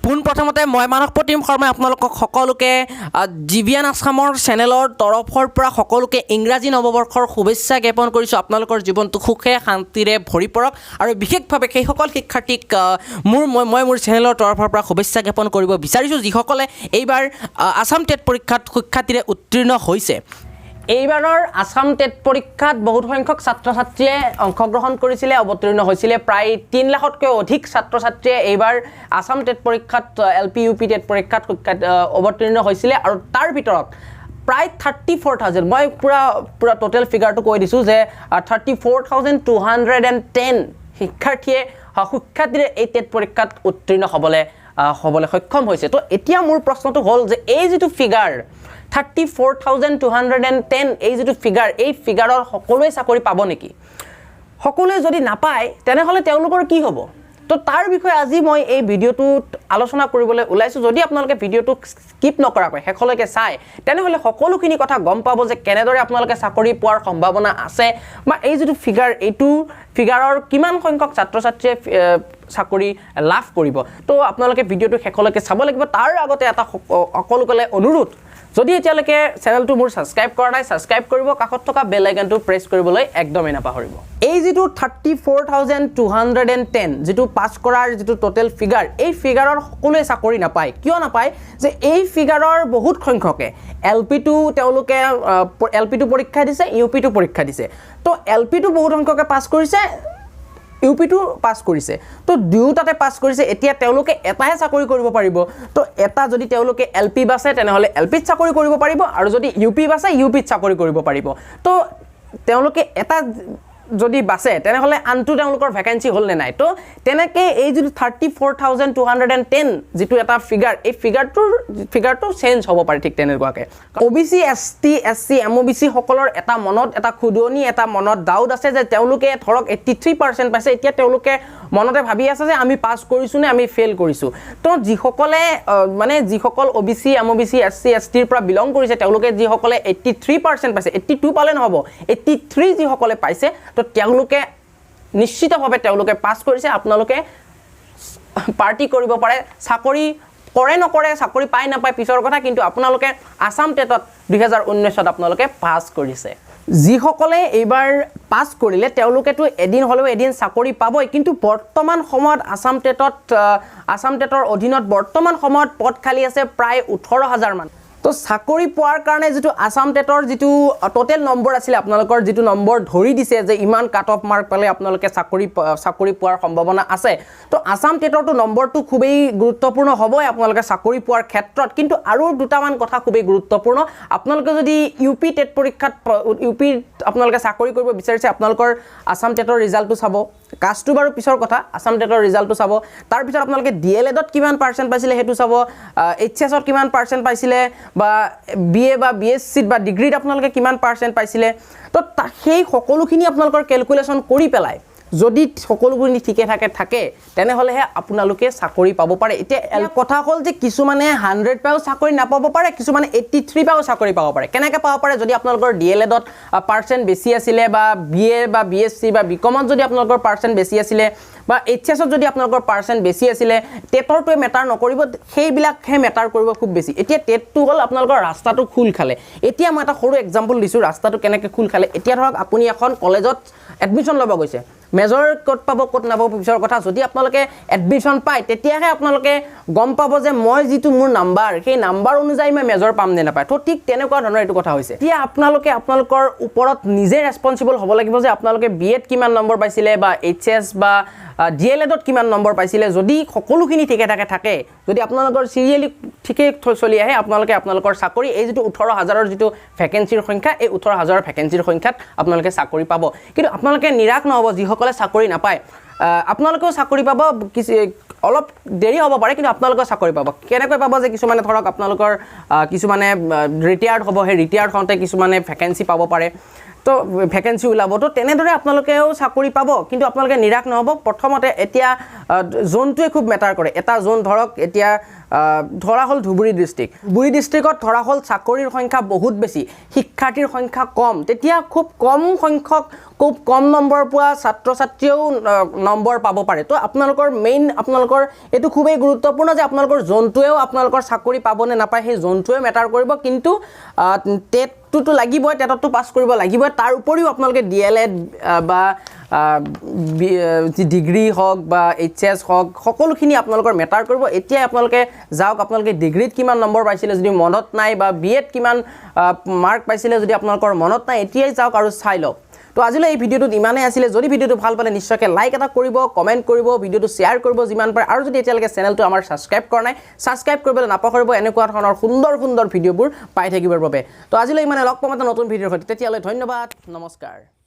পোনপ্ৰথমতে মই মানস প্ৰতিম শৰ্মাই আপোনালোকক সকলোকে জিভিয়ান আছামৰ চেনেলৰ তৰফৰ পৰা সকলোকে ইংৰাজী নৱবৰ্ষৰ শুভেচ্ছা জ্ঞাপন কৰিছোঁ। আপোনালোকৰ জীৱনটো সুখে শান্তিৰে ভৰি পৰক আৰু বিশেষভাৱে সেইসকল শিক্ষাৰ্থীক মই মোৰ চেনেলৰ তৰফৰ পৰা শুভেচ্ছা জ্ঞাপন কৰিব বিচাৰিছোঁ যিসকলে এইবাৰ আছাম টেট পৰীক্ষাত সুখ্যাতিৰে উত্তীৰ্ণ হৈছে। এইবাৰৰ আছাম টেট পৰীক্ষাত বহুত সংখ্যক ছাত্ৰ ছাত্ৰীয়ে অংশগ্ৰহণ কৰিছিলে, অৱতীৰ্ণ হৈছিলে। প্ৰায় 3 লাখতকৈ অধিক ছাত্ৰ ছাত্ৰীয়ে এইবাৰ আছাম টেট পৰীক্ষাত LP UP টেট পৰীক্ষাত অৱতীৰ্ণ হৈছিলে আৰু তাৰ ভিতৰত প্ৰায় 34,000 মই পুৰা টোটেল ফিগাৰটো কৈ দিছোঁ যে 34,210 শিক্ষাৰ্থীয়ে সুখ্যাতিৰে এই টেট পৰীক্ষাত উত্তীৰ্ণ হ'বলৈ সক্ষম হৈছে। তো এতিয়া মোৰ প্ৰশ্নটো হ'ল যে এই যিটো ফিগাৰ 34,210 এই যিটো ফিগাৰ, এই ফিগাৰৰ সকলোৱে চাকৰি পাব নেকি? সকলোৱে যদি নাপায় তেনেহ'লে তেওঁলোকৰ কি হ'ব? তো তাৰ বিষয়ে আজি মই এই ভিডিঅ'টোত আলোচনা কৰিবলৈ ওলাইছোঁ। যদি আপোনালোকে ভিডিঅ'টো স্কিপ নকৰাকৈ শেষলৈকে চায় তেনেহ'লে সকলোখিনি কথা গম পাব যে কেনেদৰে আপোনালোকে চাকৰি পোৱাৰ সম্ভাৱনা আছে বা এই যিটো ফিগাৰ, এইটো ফিগাৰৰ কিমান সংখ্যক ছাত্ৰ ছাত্ৰীয়ে চাকৰি লাভ কৰিব। তো আপোনালোকে ভিডিঅ'টো শেষলৈকে চাব লাগিব। তাৰ আগতে এটা সকলোকলে অনুৰোধ, যদি এতিয়ালৈকে চেনেলটো মোৰ ছাবস্ক্ৰাইব কৰা নাই, ছাবস্ক্ৰাইব কৰিব, কাষত থকা বেল আইকনটো প্ৰেছ কৰিবলৈ একদমেই নাপাহৰিব। এই যিটো 34,210 যিটো পাছ কৰাৰ যিটো টোটেল ফিগাৰ, এই ফিগাৰৰ সকলোৱে চাকৰি নাপায়। কিয় নাপায়? যে এই ফিগাৰৰ বহুত সংখ্যকে LP2 তেওঁলোকে LP2 পৰীক্ষা দিছে, UP2 পৰীক্ষা দিছে। তো LP2 বহুত সংখ্যকে পাছ কৰিছে, UP2 পাছ কৰিছে। তো দুয়োটাতে পাছ কৰিছে। এতিয়া তেওঁলোকে এটাহে চাকৰি কৰিব পাৰিব। তো এটা যদি তেওঁলোকে LP বাছে তেনেহ'লে LPত চাকৰি কৰিব পাৰিব আৰু যদি UP বাছে UPত চাকৰি কৰিব পাৰিব। তো তেওঁলোকে এটা যদি বাছে তেনেহ'লে আনটো তেওঁলোকৰ ভেকেঞ্চি হ'ল নে নাই? তো তেনেকৈ এই যিটো 34,210 যিটো এটা ফিগাৰ, এই ফিগাৰটো চেঞ্জ হ'ব পাৰে ঠিক তেনেকুৱাকৈ। OBC ST SC MOBC সকলৰ এটা মনত এটা খুদনি, এটা মনত ডাউট আছে যে তেওঁলোকে ধৰক 83% পাইছে। এতিয়া তেওঁলোকে মনতে ভাবি আছে যে আমি পাছ কৰিছোঁ নে আমি ফেইল কৰিছোঁ। তো যিসকল OBC MOBC SC STৰ পৰা বিলং কৰিছে তেওঁলোকে যিসকলে 83% পাইছে, 82 পালে নহ'ব, 83 যিসকলে পাইছে, তো তেওঁলোকে নিশ্চিতভাৱে তেওঁলোকে পাছ কৰিছে। আপোনালোকে পাৰ্টি কৰিব পাৰে। চাকৰি কৰে নকৰে, চাকৰি পায় নাপায় পিছৰ কথা, কিন্তু আপোনালোকে আছাম টেটত 2019ত আপোনালোকে পাছ কৰিছে। যিসকলে এইবাৰ পাছ কৰিলে তেওঁলোকেতো এদিন হ'লেও এদিন চাকৰি পাবই, কিন্তু বৰ্তমান সময়ত আছাম টেটৰ অধীনত বৰ্তমান সময়ত পদ খালী আছে প্ৰায় 18,000 মান। তো চাকৰি পোৱাৰ কাৰণে যিটো আছাম টেটৰ যিটো টোটেল নম্বৰ আছিলে, আপোনালোকৰ যিটো নম্বৰ ধৰি দিছে যে ইমান কাট অফ মাৰ্ক পালে আপোনালোকে চাকৰি পোৱাৰ সম্ভাৱনা আছে। তো আছাম টেটৰটো নম্বৰটো খুবেই গুৰুত্বপূৰ্ণ হ'বই আপোনালোকে চাকৰি পোৱাৰ ক্ষেত্ৰত। কিন্তু আৰু দুটামান কথা খুবেই গুৰুত্বপূৰ্ণ। আপোনালোকে যদি UP টেট পৰীক্ষাত UPত আপোনালোকে চাকৰি কৰিব বিচাৰিছে, আপোনালোকৰ আছাম টেটৰ ৰিজাল্টটো চাব। কাষ্টটো বাৰু পিছৰ কথা, আছাম টেটৰ ৰিজাল্টটো চাব। তাৰপিছত আপোনালোকে DLEDত কিমান পাৰ্চেণ্ট পাইছিলে সেইটো চাব, HS-ত কিমান পাৰ্চেণ্ট পাইছিলে, বা BA বা BSCত বা ডিগ্ৰীত আপোনালোকে কিমান পাৰ্চেণ্ট পাইছিলে। তো সেই সকলোখিনি আপোনালোকৰ কেলকুলেশ্যন কৰি পেলাই যদি সকলোখিনি ঠিকে থাকে তেনেহ'লেহে আপোনালোকে চাকৰি পাব পাৰে। এতিয়া কথা হ'ল যে কিছুমানে 100 পায়ো চাকৰি নাপাব পাৰে, কিছুমানে 83 পায়ো চাকৰি পাব পাৰে। কেনেকৈ পাব পাৰে? যদি আপোনালোকৰ DLEDত পাৰ্চেণ্ট বেছি আছিলে, বা BA বা BSc বা BComত যদি আপোনালোকৰ পাৰ্চেণ্ট বেছি আছিলে, বা HS-ত যদি আপোনালোকৰ পাৰ্চেণ্ট বেছি আছিলে, টেটৰটোৱে মেটাৰ নকৰিব, সেইবিলাকহে মেটাৰ কৰিব খুব বেছি। এতিয়া টেটটো হ'ল আপোনালোকৰ ৰাস্তাটো খোল খালে। এতিয়া মই এটা সৰু এক্সাম্পল দিছোঁ ৰাস্তাটো কেনেকৈ খোল খালে। এতিয়া ধৰক আপুনি এখন কলেজত এডমিশ্যন ল'ব গৈছে, মেজৰ ক'ত পাব ক'ত নাপাব পিছৰ কথা। যদি আপোনালোকে এডমিশ্যন পায় তেতিয়াহে আপোনালোকে গম পাব যে মই যিটো মোৰ নাম্বাৰ, সেই নাম্বাৰ অনুযায়ী মই মেজৰ পাম নে নাপায়। তো ঠিক তেনেকুৱা ধৰণৰ এইটো কথা হৈছে। এতিয়া আপোনালোকে আপোনালোকৰ ওপৰত নিজে ৰেছপনচিবল হ'ব লাগিব যে আপোনালোকে BAত কিমান নম্বৰ পাইছিলে, বা HS বা DLEDত কিমান নম্বৰ পাইছিলে। যদি সকলোখিনি ঠিকে থাকে, যদি আপোনালোকৰ চিৰিয়েলি ঠিকেই চলি আহে, আপোনালোকৰ চাকৰি এই যিটো 18,000ৰ যিটো ভেকেঞ্চিৰ সংখ্যা, এই 18,000 ভেকেঞ্চিৰ সংখ্যাত আপোনালোকে চাকৰি পাব। কিন্তু আপোনালোকে নিৰাশ নহ'ব যিসকলে চাকৰি নাপায়। আপোনালোকেও চাকৰি পাব, অলপ দেৰি হ'ব পাৰে, কিন্তু আপোনালোকেও চাকৰি পাব। কেনেকৈ পাব? যে কিছুমানে ধৰক আপোনালোকৰ কিছুমানে ৰিটায়াৰ্ড হ'ব, সেই ৰিটায়াৰ্ড হওঁতে কিছুমানে ভেকেঞ্চি পাব পাৰে। তো তো ভেকেঞ্চি ওলাব তো তেনেদৰে আপোনালোকেও চাকৰি পাব কিন্তু আপোনালোকে নিৰাশ নহ'ব প্ৰথমতে এতিয়া জোনটোৱে খুব মেটাৰ কৰে এটা জোন ধৰক এতিয়া ধৰা হ'ল ধুবুৰী ডিষ্ট্ৰিক্টত ধৰা হ'ল চাকৰিৰ সংখ্যা বহুত বেছি শিক্ষাৰ্থীৰ সংখ্যা কম তেতিয়া খুব কম সংখ্যক খুব কম নম্বৰ পোৱা ছাত্ৰ ছাত্ৰীয়েও নম্বৰ পাব পাৰে তো আপোনালোকৰ মেইন আপোনালোকৰ এইটো খুবেই গুৰুত্বপূৰ্ণ যে আপোনালোকৰ জোনটোৱেও আপোনালোকৰ চাকৰি পাব নে নাপায় সেই জোনটোৱে মেটাৰ কৰিব কিন্তু টেটটো লাগিবই টেটতো পাছ কৰিব লাগিবই তাৰ উপৰিও আপোনালোকে DLED বা ডিগ্ৰী হওক বা HS হওক সকলোখিনি আপোনালোকৰ মেটাৰ কৰিব এতিয়াই আপোনালোকে যাওক আপোনালোকে ডিগ্ৰীত কিমান নম্বৰ পাইছিলে যদি মনত নাই বা BEd কিমান মাৰ্ক পাইছিলে যদি আপোনালোকৰ মনত নাই এতিয়াই যাওক আৰু চাই লওক তো আজিলৈ এই ভিডিঅ'টোত ইমানেই আছিলে যদি ভিডিঅ'টো ভাল পালে নিশ্চয়কৈ লাইক এটা কৰিব কমেণ্ট কৰিব ভিডিঅ'টো শ্বেয়াৰ কৰিব যিমান পাৰে আৰু যদি এতিয়ালৈকে চেনেলটো আমাৰ ছাবস্ক্ৰাইব কৰা নাই ছাবস্ক্ৰাইব কৰিবলৈ নাপাহৰিব এনেকুৱা ধৰণৰ সুন্দৰ ভিডিঅ'বোৰ পাই থাকিবৰ বাবে তো আজিলৈ ইমানে লগ পাম এটা নতুন ভিডিঅ'ৰ সৈতে তেতিয়ালৈ ধন্যবাদ নমস্কাৰ